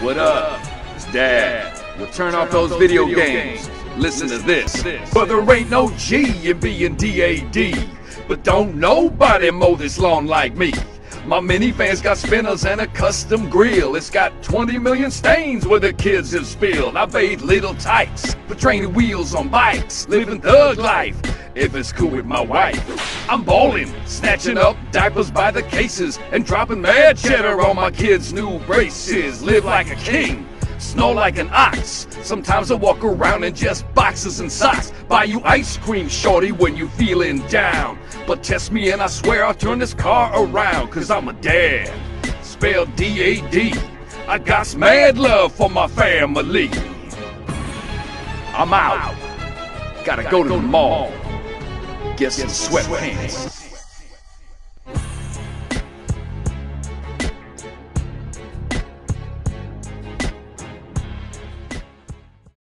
What up? It's Dad. We'll turn off those video games. Listen to this. But there ain't no G in being DAD. But don't nobody mow this lawn like me. My minivan's got spinners and a custom grill. It's got 20 million stains where the kids have spilled. I bathe little tykes, put training wheels on bikes, living thug life, if it's cool with my wife. I'm ballin', snatching up diapers by the cases, and dropping mad cheddar on my kids' new braces. Live like a king, snore like an ox. Sometimes I walk around in just boxes and socks. Buy you ice cream, shorty, when you feeling down. But test me and I swear I'll turn this car around, cause I'm a dad, spelled D-A-D. I got mad love for my family. I'm out, gotta go to the mall, get some sweatpants.